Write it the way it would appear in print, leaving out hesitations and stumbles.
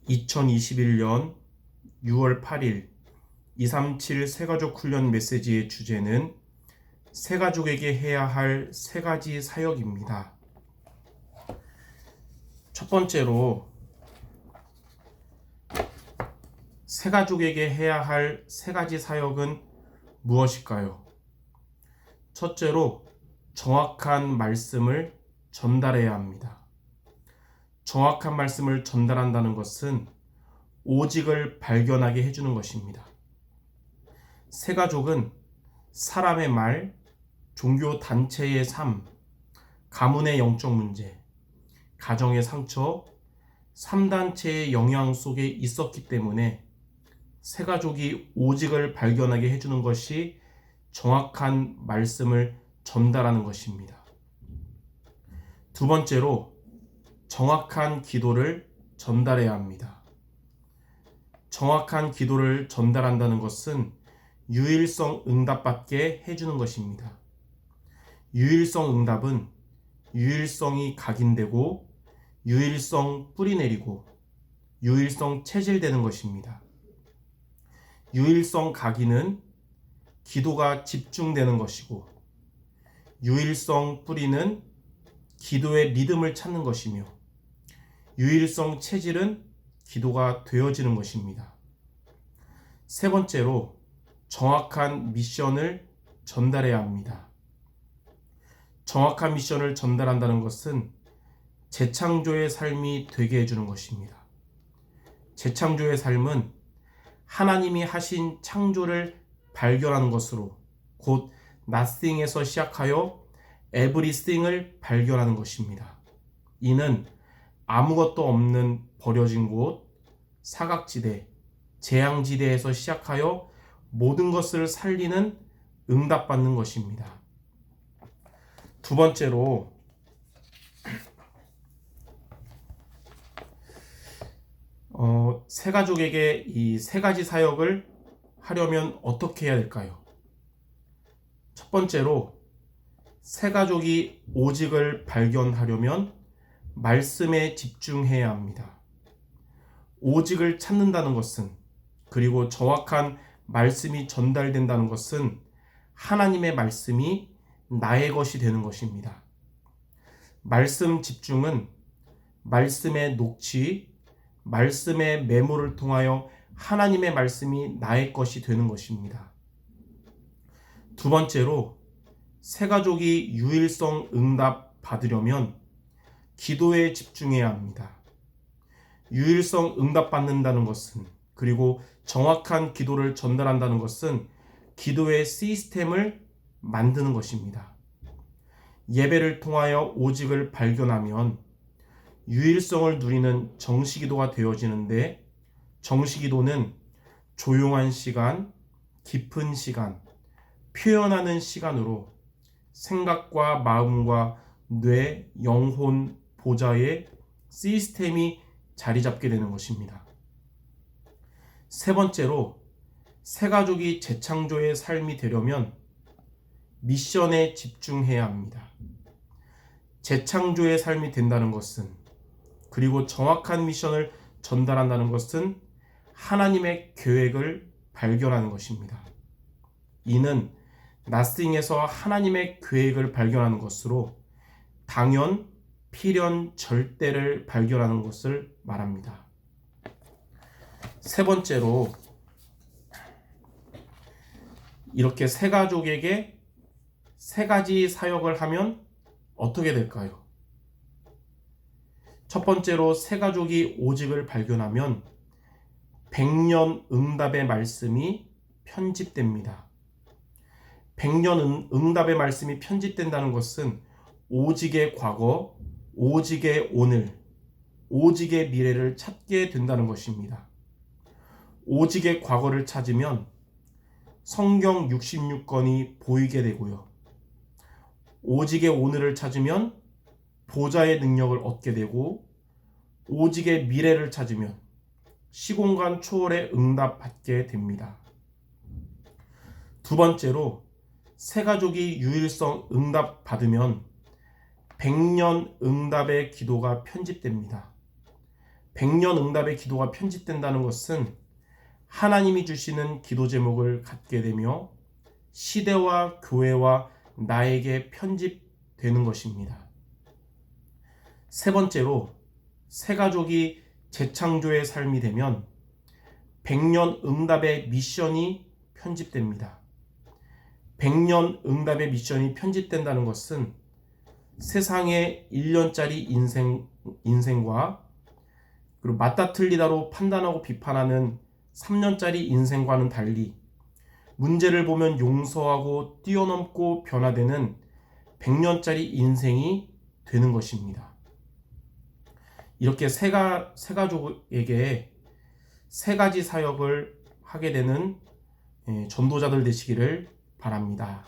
2021년 6월 8일 237 새가족 훈련 메시지의 주제는 새가족에게 해야 할 세 가지 사역입니다. 첫 번째로 새가족에게 해야 할 세 가지 사역은 무엇일까요? 첫째로 정확한 말씀을 전달해야 합니다. 정확한 말씀을 전달한다는 것은 오직을 발견하게 해주는 것입니다. 새가족은 사람의 말, 종교 단체의 삶, 가문의 영적 문제, 가정의 상처, 3단체의 영향 속에 있었기 때문에 새가족이 오직을 발견하게 해주는 것이 정확한 말씀을 전달하는 것입니다. 두 번째로 정확한 기도를 전달해야 합니다. 정확한 기도를 전달한다는 것은 유일성 응답받게 해주는 것입니다. 유일성 응답은 유일성이 각인되고 유일성 뿌리내리고 유일성 체질되는 것입니다. 유일성 각인은 기도가 집중되는 것이고 유일성 뿌리는 기도의 리듬을 찾는 것이며 유일성 체질은 기도가 되어지는 것입니다. 세 번째로 정확한 미션을 전달해야 합니다. 정확한 미션을 전달한다는 것은 재창조의 삶이 되게 해주는 것입니다. 재창조의 삶은 하나님이 하신 창조를 발견하는 것으로 곧 nothing에서 시작하여 everything을 발견하는 것입니다. 이는 아무것도 없는 버려진 곳, 사각지대, 재앙지대에서 시작하여 모든 것을 살리는 응답받는 것입니다. 두 번째로 새가족에게 이 세 가지 사역을 하려면 어떻게 해야 될까요? 첫 번째로 새가족이 오직을 발견하려면 말씀에 집중해야 합니다. 오직을 찾는다는 것은 그리고 정확한 말씀이 전달된다는 것은 하나님의 말씀이 나의 것이 되는 것입니다. 말씀 집중은 말씀의 녹취, 말씀의 메모를 통하여 하나님의 말씀이 나의 것이 되는 것입니다. 두 번째로 새가족이 유일성 응답 받으려면 기도에 집중해야 합니다. 유일성 응답 받는다는 것은 그리고 정확한 기도를 전달한다는 것은 기도의 시스템을 만드는 것입니다. 예배를 통하여 오직을 발견하면 유일성을 누리는 정시기도가 되어지는데 정시기도는 조용한 시간, 깊은 시간, 표현하는 시간으로 생각과 마음과 뇌, 영혼, 보좌의 시스템이 자리 잡게 되는 것입니다. 세 번째로 새가족이 재창조의 삶이 되려면 미션에 집중해야 합니다. 재창조의 삶이 된다는 것은 그리고 정확한 미션을 전달한다는 것은 하나님의 계획을 발견하는 것입니다. 이는 nothing에서 하나님의 계획을 발견하는 것으로 당연, 필연, 절대를 발견하는 것을 말합니다. 세 번째로 이렇게 새가족에게 세 가지 사역을 하면 어떻게 될까요? 첫 번째로 새가족이 오직을 발견하면 100년 응답의 말씀이 편집됩니다. 100년 응답의 말씀이 편집된다는 것은 오직의 과거, 오직의 오늘, 오직의 미래를 찾게 된다는 것입니다. 오직의 과거를 찾으면 성경 66권이 보이게 되고요. 오직의 오늘을 찾으면 보좌의 능력을 얻게 되고 오직의 미래를 찾으면 시공간 초월의 응답 받게 됩니다. 두 번째로 새가족이 유일성 응답 받으면 100년 응답의 기도가 편집됩니다. 백년 응답의 기도가 편집된다는 것은 하나님이 주시는 기도 제목을 갖게 되며 시대와 교회와 나에게 편집되는 것입니다. 세 번째로, 새가족이 재창조의 삶이 되면 백년 응답의 미션이 편집됩니다. 백년 응답의 미션이 편집된다는 것은 세상의 1년짜리 인생과 그리고 맞다 틀리다로 판단하고 비판하는 3년짜리 인생과는 달리 문제를 보면 용서하고 뛰어넘고 변화되는 100년짜리 인생이 되는 것입니다. 이렇게 새가족에게 세 가지 사역을 하게 되는 전도자들 되시기를 바랍니다.